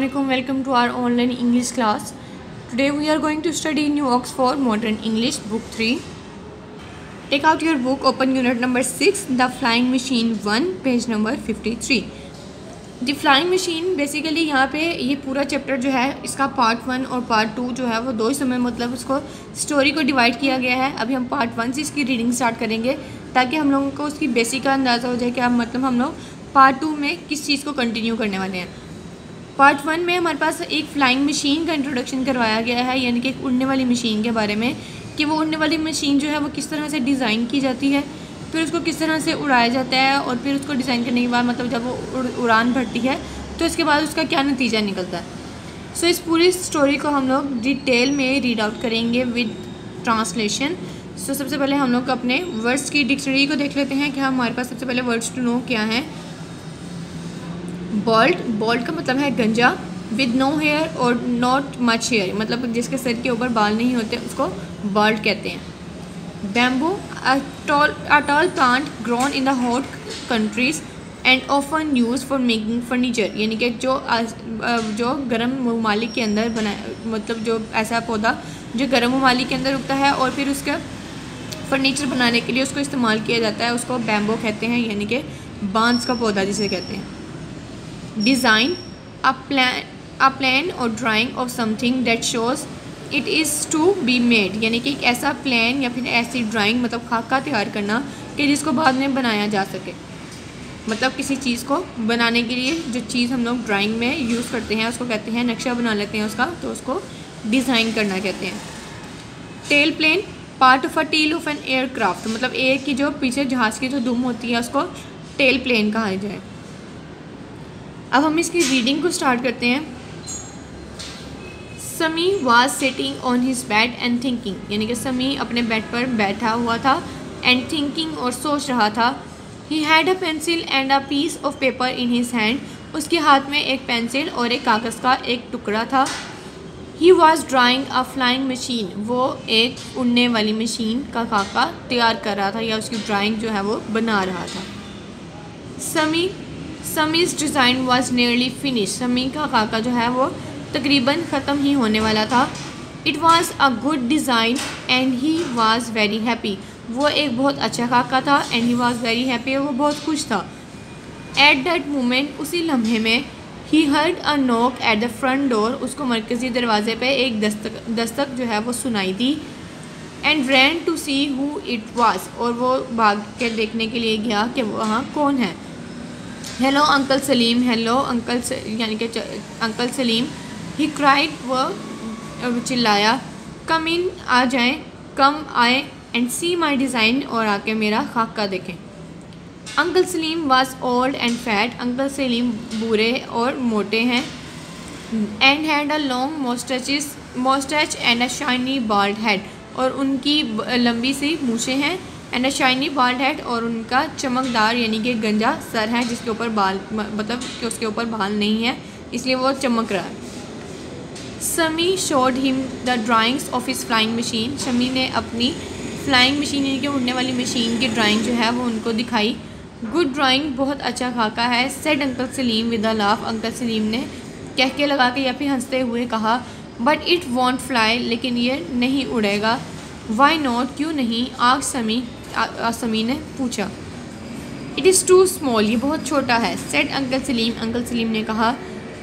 Assalamualaikum. Welcome to our online English class. Today we are going to study New Oxford Modern English Book 3. Take out your book, open unit number 6, The Flying Machine 1, page number 53. The Flying Machine basically यहाँ पे ये पूरा chapter जो है इसका part 1 और part 2 जो है वो दो हिस्सों में मतलब उसको स्टोरी को डिवाइड किया गया है। अभी हम पार्ट 1 से इसकी रीडिंग स्टार्ट करेंगे ताकि हम लोगों को उसकी बेसिक का अंदाज़ा हो जाए कि हम लोग पार्ट 2 में किस चीज़ को कंटिन्यू करने वाले हैं। पार्ट 1 में हमारे पास एक फ्लाइंग मशीन का इंट्रोडक्शन करवाया गया है, यानी कि एक उड़ने वाली मशीन के बारे में कि वो उड़ने वाली मशीन जो है वो किस तरह से डिज़ाइन की जाती है, फिर उसको किस तरह से उड़ाया जाता है और फिर उसको डिज़ाइन करने के बाद मतलब जब वो उड़ान भरती है तो इसके बाद उसका क्या नतीजा निकलता है। सो इस पूरी स्टोरी को हम लोग डिटेल में रीड आउट करेंगे विद ट्रांसलेशन। सो सबसे पहले हम लोग अपने वर्ड्स की डिक्शनरी को देख लेते हैं कि हमारे पास सबसे पहले वर्ड्स टू नो क्या हैं। बॉल्ड का मतलब है गंजा, विद नो हेयर और नॉट मच हेयर, मतलब जिसके सर के ऊपर बाल नहीं होते उसको बॉल्ड कहते हैं। Bamboo, a tall plant grown in the hot countries and often used for making furniture, यानी कि जो गर्म ममालिक के अंदर बनाया मतलब जो ऐसा पौधा जो गर्म ममालिक के अंदर उगता है और फिर उसका फर्नीचर बनाने के लिए उसको इस्तेमाल किया जाता है, उसको बैम्बो कहते हैं, यानी कि बांस का पौधा जिसे कहते हैं। Design, a plan or drawing of something that shows it is to be made, यानी कि एक ऐसा प्लान या फिर ऐसी ड्राइंग मतलब खाका तैयार करना कि जिसको बाद में बनाया जा सके। मतलब किसी चीज़ को बनाने के लिए जो चीज़ हम लोग ड्राइंग में यूज़ करते हैं उसको कहते हैं, नक्शा बना लेते हैं उसका, तो उसको डिज़ाइन करना कहते हैं। Tail plane, part of a tail of an aircraft, मतलब एयर की जो पीछे जहाज़ की जो दुम होती है उसको टेल प्लेन कहा जाए। अब हम इसकी रीडिंग को स्टार्ट करते हैं। समी was sitting on his bed and thinking, यानी कि समी अपने बेड पर बैठा हुआ था and thinking और सोच रहा था। He had a pencil and a piece of paper in his hand, उसके हाथ में एक पेंसिल और एक कागज़ का एक टुकड़ा था। He was drawing a flying machine, वो एक उड़ने वाली मशीन का खाका तैयार कर रहा था या उसकी ड्राइंग जो है वो बना रहा था। Sami's design was nearly finished, समी का खाका जो है वो तकरीबन ख़त्म ही होने वाला था। It was a good design and he was very happy, वो एक बहुत अच्छा खाका था and he was very happy, वो बहुत खुश था। एट दैट मोमेंट, उसी लम्हे में, he heard a knock at the front door, उसको मरकज़ी दरवाज़े पे एक दस्तक जो है वो सुनाई दी। And ran to see who it was, और वो भाग के देखने के लिए गया कि वहाँ कौन है। Hello uncle Salim, hello uncle यानी कि अंकल सलीम। ही क्राइड, वो चिल्लाया। कम इन, आ जाएं, कम आए, एंड सी माई डिज़ाइन, और आके मेरा खाका देखें। Uncle Salim was old and fat, uncle Salim बूढ़े और मोटे हैं। And had a long moustache and a shiny bald head, और उनकी लंबी सी मूछें हैं। And a shiny bald head, और उनका चमकदार यानी कि गंजा सर है जिसके ऊपर बाल मतलब कि उसके ऊपर बाल नहीं है इसलिए वो चमक रहा है। समी showed him the drawings of his flying machine, Shami ने अपनी फ्लाइंग मशीन यानी कि उड़ने वाली मशीन की ड्राइंग जो है वो उनको दिखाई। गुड ड्राइंग, बहुत अच्छा खाका है। Said uncle Salim with a laugh, uncle Salim ने कह के लगा के या फिर हंसते हुए कहा। बट इट वॉन्ट फ्लाई, लेकिन ये नहीं उड़ेगा। वाई नॉट, क्यों नहीं? आग समी ने पूछा। इट इज़ टू स्मॉल, ये बहुत छोटा है। सेड अंकल सलीम ने कहा।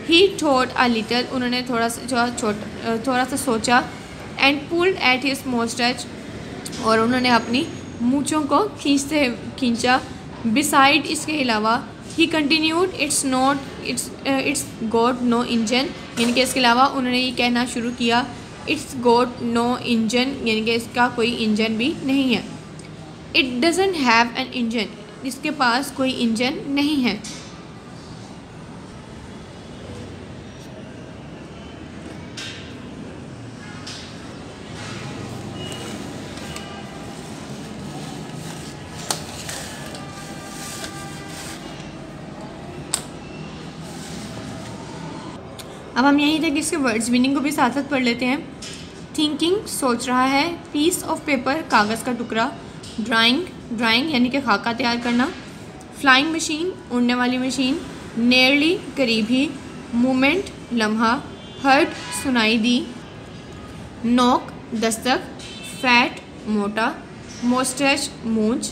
ही थॉट अ लिटल, उन्होंने थोड़ा सा सोचा। And pulled at his moustache, और उन्होंने अपनी मूँछों को खींचा। बिसाइड, इसके अलावा। ही continued, it's got no engine, यानी कि इसके अलावा उन्होंने ये कहना शुरू किया। इट्स गॉट नो इंजन, यानी कि इसका कोई इंजन भी नहीं है। It doesn't have an engine, इसके पास कोई इंजन नहीं है। अब हम यहीं तक इसके वर्ड्स मीनिंग को भी साथ साथ पढ़ लेते हैं। थिंकिंग, सोच रहा है। पीस ऑफ पेपर, कागज़ का टुकड़ा। ड्राइंग यानी कि खाका तैयार करना। फ्लाइंग मशीन, उड़ने वाली मशीन। नियरली, करीब ही। मोमेंट, लम्हा, हर्ट सुनाई दी, नॉक दस्तक, फैट मोटा, मोस्टैच मूंछ,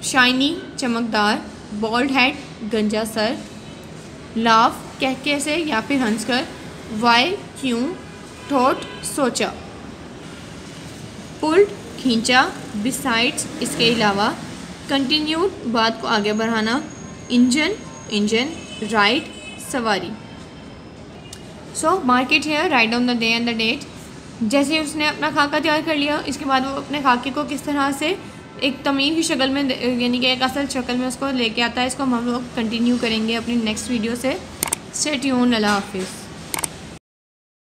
शाइनी चमकदार, बॉल्ड हेड गंजा सर, लाफ कहके से या फिर हंसकर, वाई क्यों, थॉट सोचा, पुल्ड खींचा, बिसाइड्स इसके अलावा, कंटिन्यूड बात को आगे बढ़ाना, इंजन इंजन, राइड सवारी। So market here, write down the day and the date. जैसे उसने अपना खाका तैयार कर लिया, इसके बाद वो अपने खाके को किस तरह से एक तमीर की शक्ल में, यानी कि एक असल शक्ल में उसको लेके आता है, इसको हम लोग कंटिन्यू करेंगे अपनी नेक्स्ट वीडियो से। स्टे ट्यून्ड, अल्लाह हाफिज़।